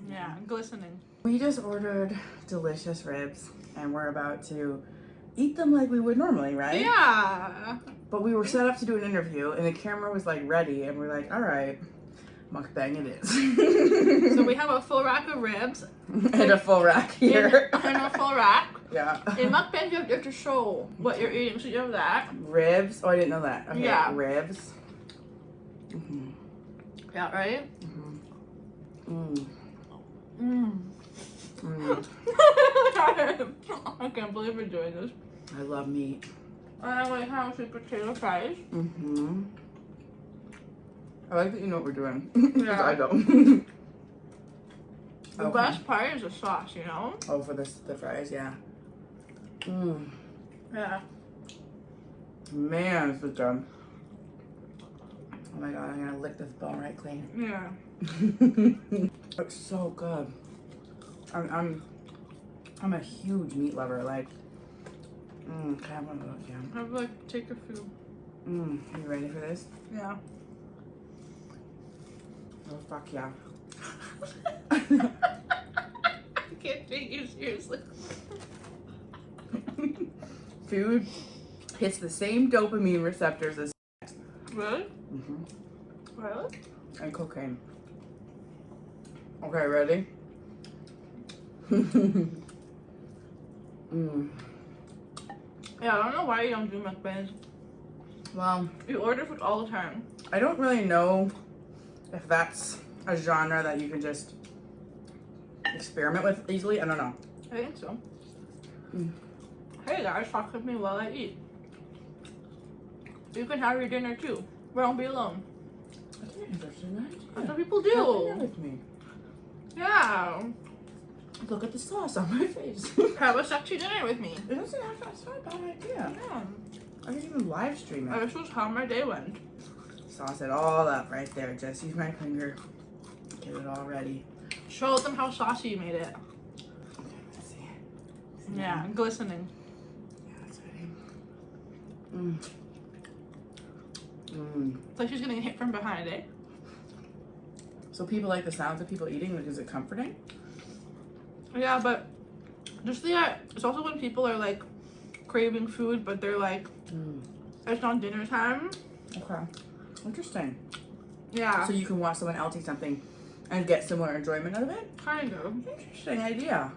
Yeah, glistening. We just ordered delicious ribs and we're about to eat them like we would normally, right? Yeah. But we were set up to do an interview and the camera was like ready and we're like, all right, mukbang it is. So we have a full rack of ribs. And a full rack here. And a full rack. Yeah. In mukbang, you have to show what you're eating. So you have that. Ribs. Oh, I didn't know that. Okay, yeah. Ribs. Yeah, right? I can't believe we're doing this. I love meat. And I like how sweet potato fries. I like that you know what we're doing. Because Yeah. I don't. The best part is the sauce, you know? Oh, for the fries, yeah. Yeah. Man, this is good. Oh my god, I'm gonna lick this bone right clean. Yeah. It's so good. I'm a huge meat lover. Like, okay, I'm gonna look. Yeah. I'd like take a few. You ready for this? Yeah. Oh fuck yeah. I can't take you seriously. Food hits the same dopamine receptors as sex. Really? Really? And cocaine. Okay, ready? Yeah, I don't know why you don't do mukbangs. Well, You order food all the time. I don't really know if that's a genre that you can just experiment with easily. I don't know. I think so. Hey guys, talk with me while I eat. You can have your dinner too. We won't be alone. That's interesting, right? That's what people Have dinner do. with me. Yeah. Look at the sauce on my face. Have a sexy dinner with me. It doesn't have that's not a bad idea. Yeah. I could even live stream it. This was how my day went. Sauce it all up right there. Just use my finger. Get it all ready. Show them how saucy you made it. Okay, let's see. Yeah, glistening. Yeah, that's ready. It's like she's getting hit from behind, eh? So people like the sounds of people eating. Like, is it comforting? Yeah, but just it's also when people are like craving food, but they're like, it's not dinner time. Okay. Interesting. Yeah. So you can watch someone else eat something and get similar enjoyment out of it? Kind of. Interesting idea.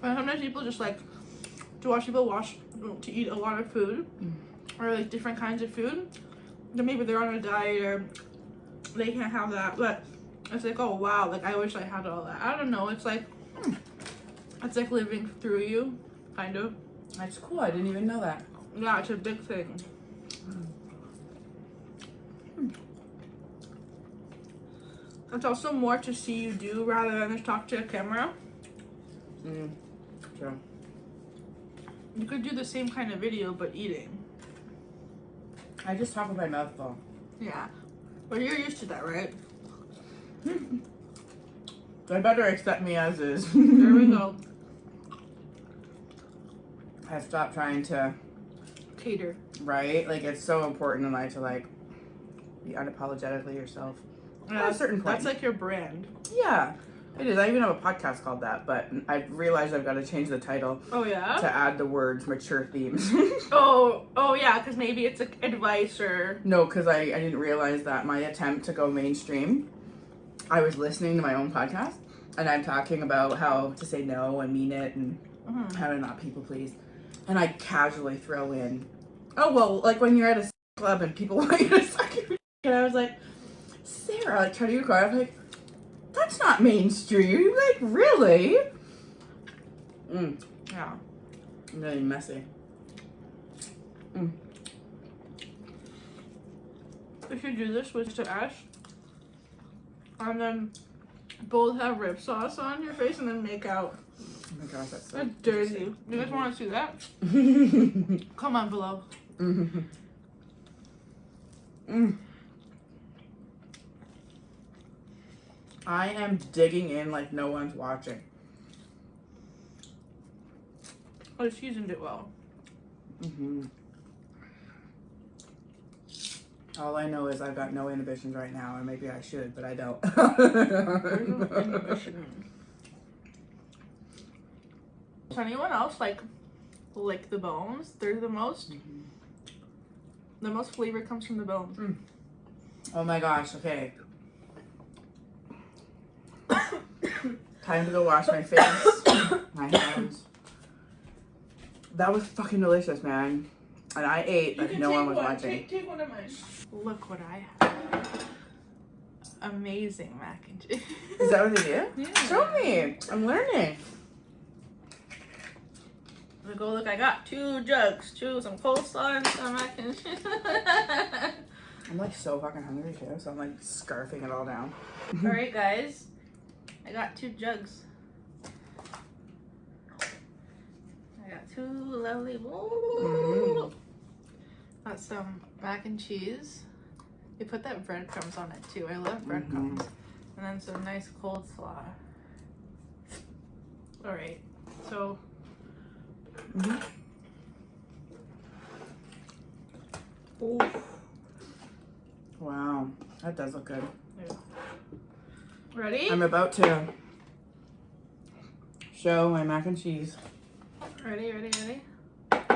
And sometimes people just like to watch people to eat a lot of food or like different kinds of food. Then maybe they're on a diet or they can't have that, but it's like, oh wow, like I wish I had all that. I don't know. It's like it's like living through you, kind of. That's cool. I didn't even know that. Yeah, it's a big thing. It's also more to see you do rather than just talk to a camera. True. You could do the same kind of video, but eating. I just talk with my mouth full. Yeah. But you're used to that, right? They better accept me as is. There we go. I stopped trying to Cater. right. Like, it's so important in life to like be unapologetically yourself. Yeah, At a certain point. That's like your brand. Yeah, it is. I even have a podcast called that, but I realized I've got to change the title Oh yeah? to add the words mature themes. Oh yeah, because maybe it's like advice or... No, because I didn't realize that my attempt to go mainstream, I was listening to my own podcast and I'm talking about how to say no and mean it and how to not people please. And I casually throw in, oh, well, like when you're at a club and people want you to suck your dick. And I was like, Sarah, like TorontoUnicorn, I was like, that's not mainstream. Like, really? Yeah. Really messy. We should do this with to Ash. And then both have rib sauce on your face and then make out. Oh my gosh, that's so That's dirty. You guys want to see that? Comment below. I am digging in like no one's watching. Oh, seasoned it well. All I know is I've got no inhibitions right now, and maybe I should, but I don't. There's no inhibition. Does anyone else like lick the bones? They're the most. Mm-hmm. The most flavor comes from the bones. Mm. Oh my gosh, okay. Time to go wash my face, my hands. That was fucking delicious, man. And I ate like no one was watching. Take one of mine. Look what I have. Amazing mac and cheese. Is that what they do? Yeah. Show me. I'm learning. Look, I got 2 jugs, some coleslaw and some mac and cheese. I'm like so fucking hungry too, so I'm like scarfing it all down. Alright guys, I got 2 jugs. I got 2 lovely bowls. Got some mac and cheese. They put that breadcrumbs on it too. I love breadcrumbs. And then some nice coleslaw. Alright, so Wow, that does look good. yeah. Ready? I'm about to show my mac and cheese. Ready? Yeah.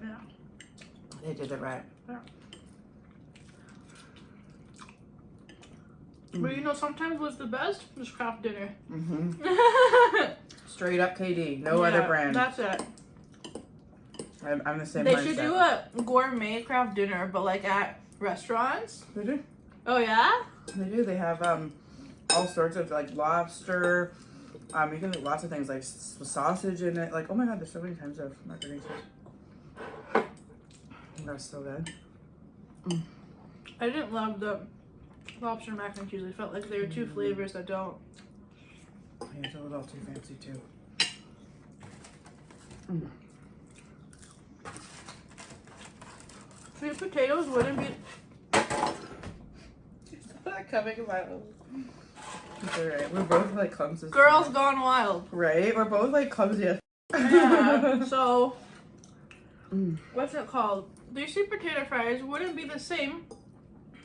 Yeah. They did it right. Yeah. But you know, sometimes what's the best is craft dinner. Straight up KD, no other brand. That's it. I'm the same. They mindset. should do a gourmet craft dinner, but like at restaurants. They do. Oh yeah? They do. They have all sorts of like lobster. You can do lots of things like sausage in it. Like, oh my god, there's so many kinds of macaroni cheese. That's so good. I didn't love the lobster mac and cheese. I felt like there were 2 flavors that don't. Yeah, it's a little too fancy too. Sweet potatoes wouldn't be. Coming in my own. It's alright. We're both like clumsy. Girls gone wild. Right? We're both like clumsy as Yeah. So, what's it called? These sweet potato fries wouldn't be the same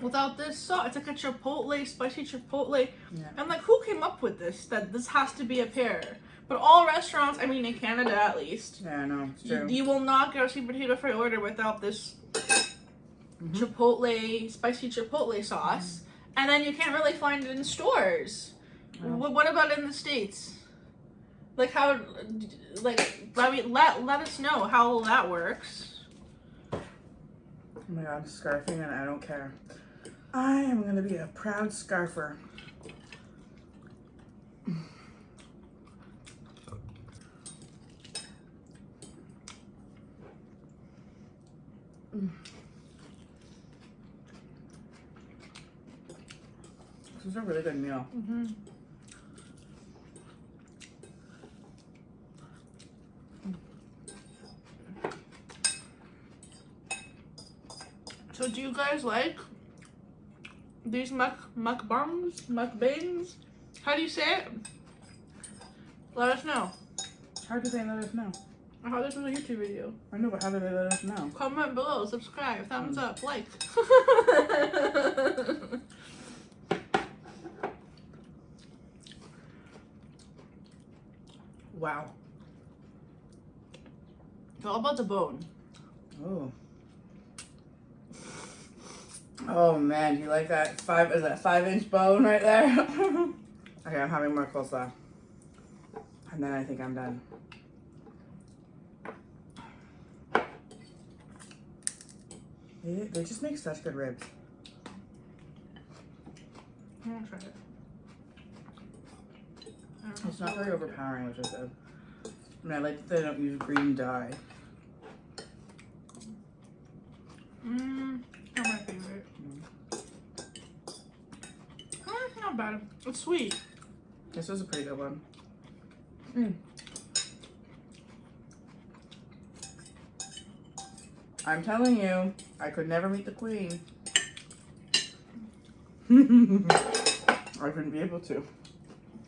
without this sauce. It's like a chipotle, spicy chipotle. Yeah. And like, who came up with this? That this has to be a pair. But all restaurants, I mean in Canada at least, Yeah, I know. It's true. you will not get a sweet potato fry order without this chipotle, spicy chipotle sauce. And then you can't really find it in stores. What about in the States? Like how, like, I mean, let us know how that works. Oh my god, I'm scarfing and I don't care. I am gonna be a proud scarfer. This is a really good meal. So do you guys like these mukbangs? How do you say it? Let us know. How do they let us know? I thought this was a YouTube video. I know, but how do they let us know? Comment below, subscribe, thumbs up, like. Wow. It's all about the bone. Oh. Oh man, you like that 5-inch bone right there? Okay, I'm having more coleslaw. And then I think I'm done. They just make such good ribs. I'm gonna try it. It's not very overpowering, which is good. I mean, I like that they don't use green dye. Not my favorite. Oh, it's not bad. It's sweet. This was a pretty good one. I'm telling you, I could never meet the queen. I couldn't be able to.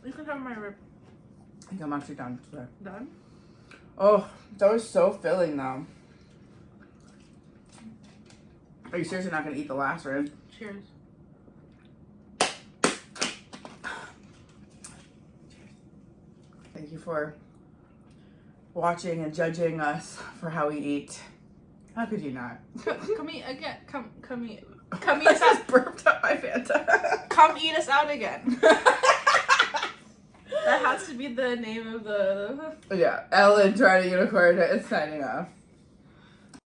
You can have my rib. I think I'm actually done today. Done? Oh, that was so filling though. Are you seriously not gonna eat the last one? Cheers. Thank you for watching and judging us for how we eat. How could you not? Come eat again. Come eat. I Come eat us out. just burped up my Fanta. Come eat us out again. That has to be the name of the. Yeah, Ellen, TorontoUnicorn is signing off.